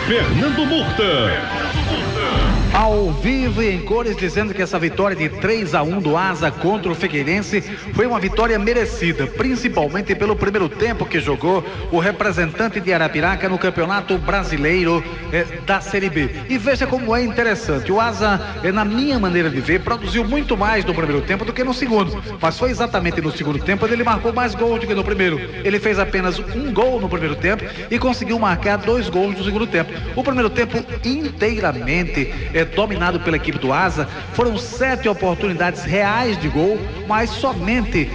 Fernando Murta. Ao vivo e em cores, dizendo que essa vitória de 3-1 do Asa contra o Figueirense foi uma vitória merecida, principalmente pelo primeiro tempo que jogou o representante de Arapiraca no Campeonato Brasileiro da Série B. E veja como é interessante, o Asa, na minha maneira de ver, produziu muito mais no primeiro tempo do que no segundo, mas foi exatamente no segundo tempo onde ele marcou mais gols do que no primeiro. Ele fez apenas um gol no primeiro tempo e conseguiu marcar 2 gols no segundo tempo. O primeiro tempo inteiramente dominado pela equipe do Asa, foram 7 oportunidades reais de gol, mas somente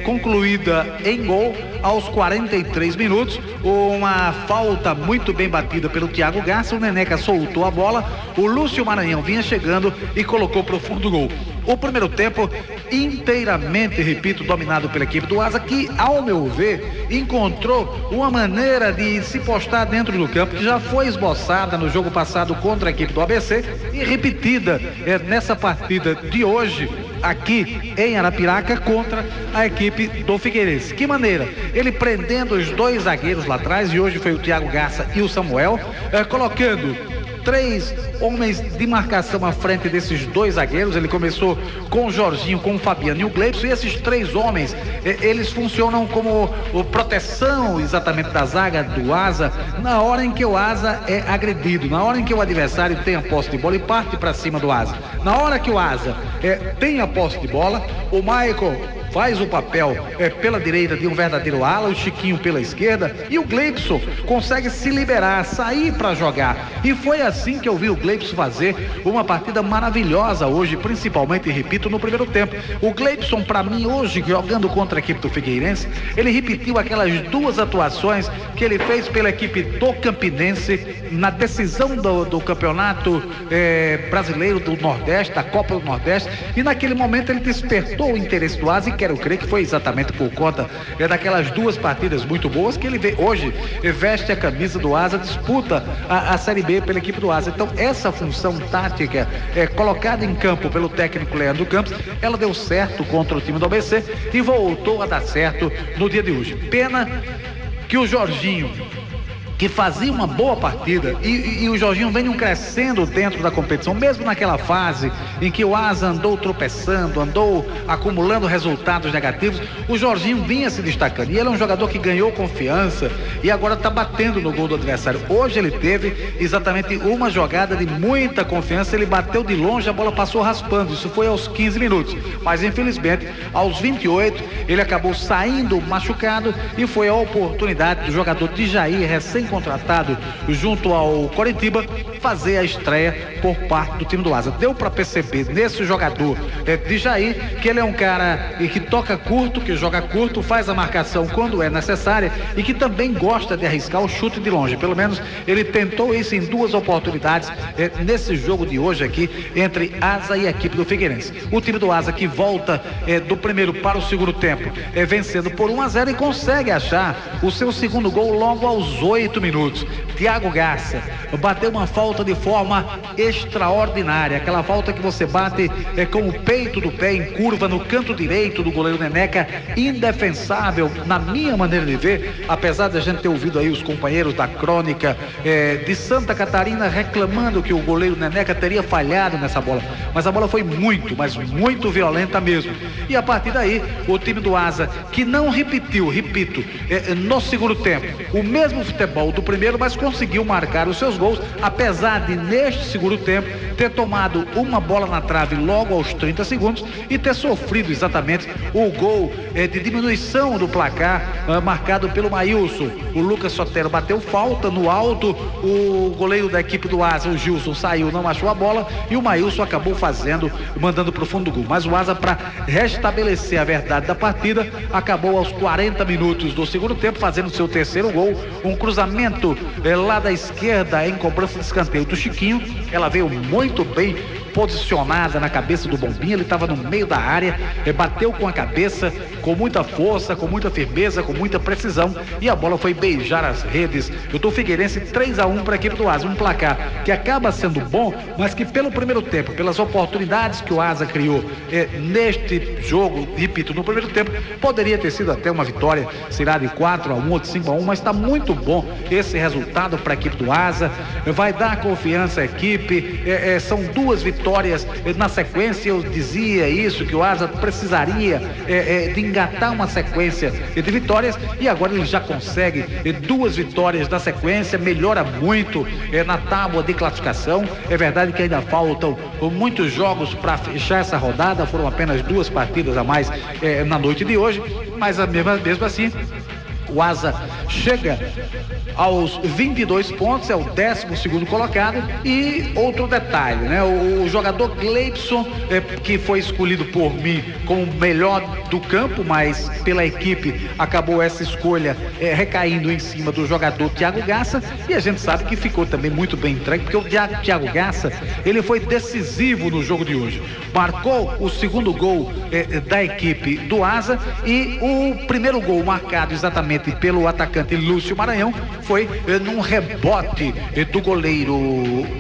concluída em gol aos 43 minutos, uma falta muito bem batida pelo Thiago Garça, o Neneca soltou a bola, o Lúcio Maranhão vinha chegando e colocou para o fundo do gol. O primeiro tempo inteiramente, repito, dominado pela equipe do Asa, que, ao meu ver, encontrou uma maneira de se postar dentro do campo, que já foi esboçada no jogo passado contra a equipe do ABC e repetida nessa partida de hoje, aqui em Arapiraca, contra a equipe do Figueirense. Que maneira? Ele prendendo os 2 zagueiros lá atrás, e hoje foi o Thiago Garça e o Samuel, colocando 3 homens de marcação à frente desses 2 zagueiros. Ele começou com o Jorginho, com o Fabiano e o Gleibson, e esses 3 homens, eles funcionam como proteção exatamente da zaga do Asa, na hora em que o Asa é agredido, na hora em que o adversário tem a posse de bola e parte para cima do Asa. Na hora que o Asa tem a posse de bola, o Michael faz o papel pela direita de um verdadeiro ala, o Chiquinho pela esquerda, e o Gleibson consegue se liberar, sair para jogar. E foi assim que eu vi o Gleibson fazer uma partida maravilhosa hoje, principalmente, repito, no primeiro tempo. O Gleibson, para mim, hoje, jogando contra a equipe do Figueirense, ele repetiu aquelas 2 atuações que ele fez pela equipe do Campinense na decisão do Campeonato Brasileiro do Nordeste, da Copa do Nordeste, e naquele momento ele despertou o interesse do Asa, e quero crer que foi exatamente por conta daquelas 2 partidas muito boas que ele hoje veste a camisa do Asa, disputa a Série B pela equipe do Asa. Então essa função tática colocada em campo pelo técnico Leandro Campos, ela deu certo contra o time do ABC e voltou a dar certo no dia de hoje. Pena que o Jorginho, que fazia uma boa partida, e o Jorginho vem crescendo dentro da competição, mesmo naquela fase em que o Asa andou tropeçando, andou acumulando resultados negativos, o Jorginho vinha se destacando, e ele é um jogador que ganhou confiança e agora está batendo no gol do adversário. Hoje ele teve exatamente uma jogada de muita confiança, ele bateu de longe, a bola passou raspando, isso foi aos 15 minutos, mas infelizmente aos 28 ele acabou saindo machucado, e foi a oportunidade do jogador Djair, recém-contratado junto ao Coritiba, fazer a estreia por parte do time do Asa. Deu para perceber nesse jogador Djair que ele é um cara que toca curto, que joga curto, faz a marcação quando é necessária e que também gosta de arriscar o chute de longe. Pelo menos ele tentou isso em 2 oportunidades nesse jogo de hoje aqui entre Asa e a equipe do Figueirense. O time do Asa que volta do primeiro para o segundo tempo, vencendo por 1-0, e consegue achar o seu segundo gol logo aos 8 minutos. Thiago Garça bateu uma falta de forma extraordinária, aquela falta que você bate com o peito do pé em curva no canto direito do goleiro Neneca, indefensável na minha maneira de ver, apesar de a gente ter ouvido aí os companheiros da crônica de Santa Catarina reclamando que o goleiro Neneca teria falhado nessa bola, mas a bola foi muito, mas muito violenta mesmo. E a partir daí o time do Asa, que não repetiu, repito, no segundo tempo o mesmo futebol do primeiro, mas conseguiu marcar os seus gols, apesar de neste segundo tempo ter tomado uma bola na trave logo aos 30 segundos e ter sofrido exatamente o gol de diminuição do placar marcado pelo Maílson. O Lucas Sotero bateu falta no alto, o goleiro da equipe do Asa, o Gilson, saiu, não achou a bola, e o Maílson acabou mandando para o fundo do gol. Mas o Asa, para restabelecer a verdade da partida, acabou aos 40 minutos do segundo tempo fazendo seu terceiro gol, um cruzamento lá da esquerda em cobrança de escanteio do Chiquinho. Ela veio muito bem posicionada na cabeça do Bombinha, ele estava no meio da área, bateu com a cabeça, com muita força, com muita firmeza, com muita precisão, e a bola foi beijar as redes do Figueirense. 3-1 para a equipe do Asa, um placar que acaba sendo bom, mas que pelo primeiro tempo, pelas oportunidades que o Asa criou neste jogo, repito, no primeiro tempo, poderia ter sido até uma vitória, será de 4-1 ou de 5-1, mas está muito bom esse resultado para a equipe do Asa, vai dar confiança à equipe, são 2 vitórias na sequência. Eu dizia isso, que o Asa precisaria de engatar uma sequência de vitórias, e agora ele já consegue 2 vitórias na sequência, melhora muito na tábua de classificação. É verdade que ainda faltam muitos jogos para fechar essa rodada, foram apenas 2 partidas a mais na noite de hoje, mas mesmo assim o Asa chega aos 22 pontos, é o 12º colocado. E outro detalhe, né? O jogador Gleibson, que foi escolhido por mim como o melhor do campo, mas pela equipe acabou essa escolha recaindo em cima do jogador Thiago Garça, e a gente sabe que ficou também muito bem entregue, porque o Thiago Garça, ele foi decisivo no jogo de hoje, marcou o 2º gol da equipe do Asa, e o primeiro gol marcado exatamente pelo atacante Lúcio Maranhão foi num rebote do goleiro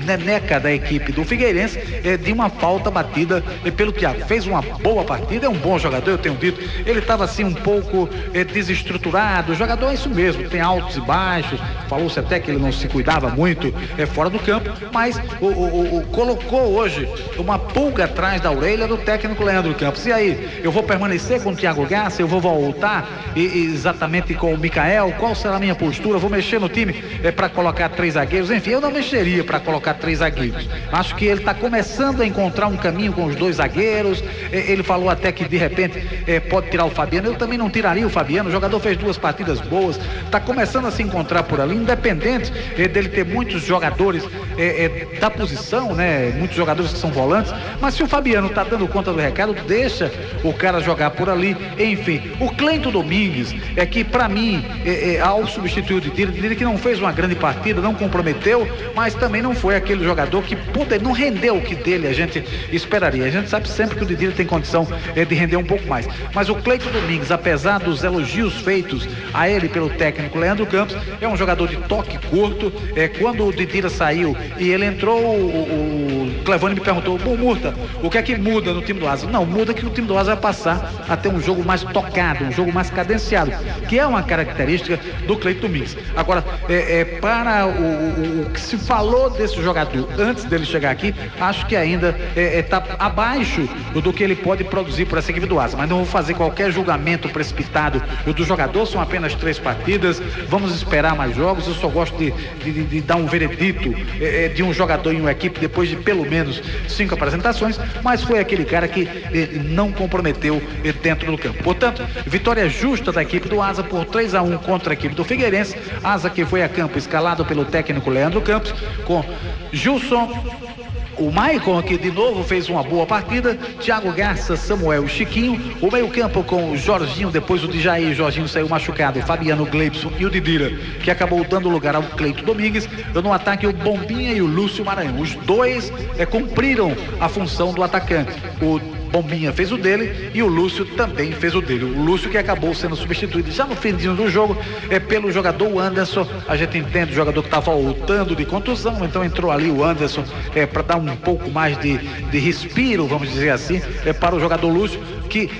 Neneca da equipe do Figueirense, de uma falta batida pelo Thiago. Fez uma boa partida, é um bom jogador, eu tenho dito. Ele estava assim um pouco desestruturado. O jogador é isso mesmo, tem altos e baixos. Falou-se até que ele não se cuidava muito fora do campo, mas colocou hoje uma pulga atrás da orelha do técnico Leandro Campos. E aí, eu vou permanecer com o Thiago Garça, eu vou voltar exatamente com o Micael, qual será a minha postura? Vou mexer no time para colocar 3 zagueiros? Enfim, eu não mexeria para colocar 3 zagueiros. Acho que ele está começando a encontrar um caminho com os 2 zagueiros. Ele falou até que de repente pode tirar o Fabiano. Eu também não tiraria o Fabiano. O jogador fez 2 partidas boas, está começando a se encontrar por ali, independente dele ter muitos jogadores da posição, né? Muitos jogadores que são volantes, mas se o Fabiano está dando conta do recado, deixa o cara jogar por ali. Enfim, o Cleito Domingues que para mim, ao substituir o Didira, que não fez uma grande partida, não comprometeu, mas também não foi aquele jogador que não rendeu o que dele a gente esperaria. A gente sabe sempre que o Didira tem condição de render um pouco mais, mas o Cleito Domingues, apesar dos elogios feitos a ele pelo técnico Leandro Campos, é um jogador de toque curto. Quando o Didira saiu e ele entrou, o Clevane me perguntou: bom, Murta, o que é que muda no time do Asa? Não, muda que o time do Asa vai passar a ter um jogo mais tocado, um jogo mais cadenciado, que é uma característica do Cleito Domingues. Agora, para o que se falou desse jogador antes dele chegar aqui, acho que ainda está abaixo do que ele pode produzir por essa equipe do Asa, mas não vou fazer qualquer julgamento precipitado do jogador. São apenas 3 partidas, vamos esperar mais jogos. Eu só gosto de dar um veredito de um jogador em uma equipe depois de pelo menos 5 apresentações, mas foi aquele cara que não comprometeu dentro do campo. Portanto, vitória justa da equipe do Asa por 3-1 contra a equipe do Figueirense. Asa que foi a campo escalado pelo técnico Leandro Campos, com Gilson, o Maicon, que de novo fez uma boa partida, Thiago Garça, Samuel e Chiquinho. O meio-campo com o Jorginho, depois o Djaí, Jorginho saiu machucado, Fabiano, Gleibson e o Didira, que acabou dando lugar ao Cleito Domingues. No ataque, o Bombinha e o Lúcio Maranhão. Os 2 cumpriram a função do atacante. O Bombinha fez o dele e o Lúcio também fez o dele. O Lúcio que acabou sendo substituído já no finzinho do jogo pelo jogador Anderson. A gente entende o jogador que está voltando de contusão, então entrou ali o Anderson para dar um pouco mais de respiro, vamos dizer assim, para o jogador Lúcio, que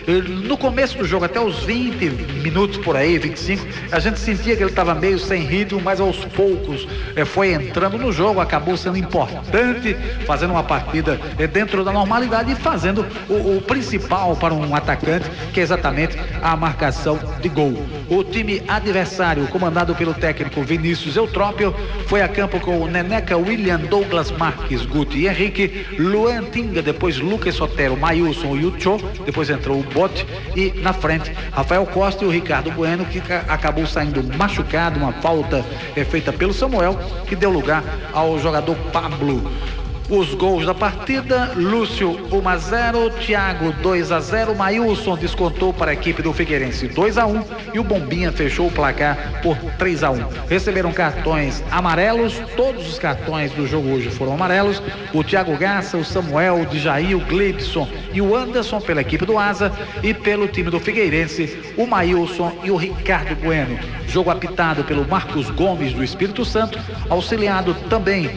no começo do jogo, até os 20 minutos por aí, 25, a gente sentia que ele estava meio sem ritmo, mas aos poucos foi entrando no jogo, acabou sendo importante, fazendo uma partida dentro da normalidade e fazendo o principal para um atacante, que é exatamente a marcação de gol. O time adversário, comandado pelo técnico Vinícius Eutrópio, foi a campo com o Neneca, William, Douglas Marques, Guti e Henrique, Luan Tinga, depois Lucas Sotero, Mailson e o Cho, depois entrou o Bote, e na frente Rafael Costa e o Ricardo Bueno, que acabou saindo machucado, uma falta feita pelo Samuel, que deu lugar ao jogador Pablo. Os gols da partida: Lúcio 1-0, Thiago 2-0, Maílson descontou para a equipe do Figueirense 2-1 e o Bombinha fechou o placar por 3-1. Receberam cartões amarelos, todos os cartões do jogo hoje foram amarelos. O Thiago Garça, o Samuel, o Djair, o Gleibson e o Anderson pela equipe do Asa, e pelo time do Figueirense, o Maílson e o Ricardo Bueno. Jogo apitado pelo Marcos Gomes do Espírito Santo, auxiliado também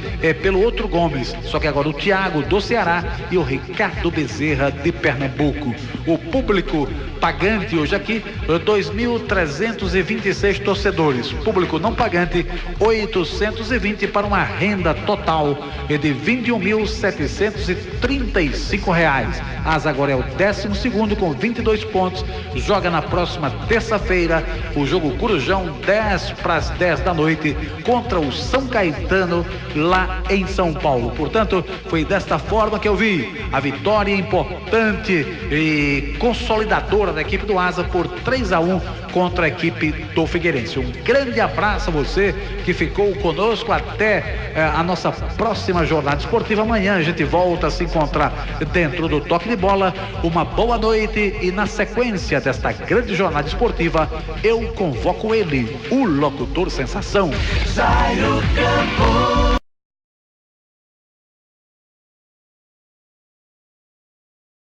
pelo outro Gomes, só que agora o Thiago do Ceará e o Ricardo Bezerra de Pernambuco. O público pagante hoje aqui, 2.326 torcedores. Público não pagante, 820, para uma renda total de R$21.735. Asa agora é o 12º com 22 pontos. Joga na próxima terça-feira o jogo Corujão, 10:10 da noite, contra o São Caetano, lá em São Paulo. Portanto, foi desta forma que eu vi a vitória importante e consolidadora da equipe do Asa por 3-1 contra a equipe do Figueirense. Um grande abraço a você que ficou conosco até a nossa próxima jornada esportiva. Amanhã a gente volta a se encontrar dentro do Toque de Bola. Uma boa noite, e na sequência desta grande jornada esportiva eu convoco ele, o locutor sensação. Sai do campo.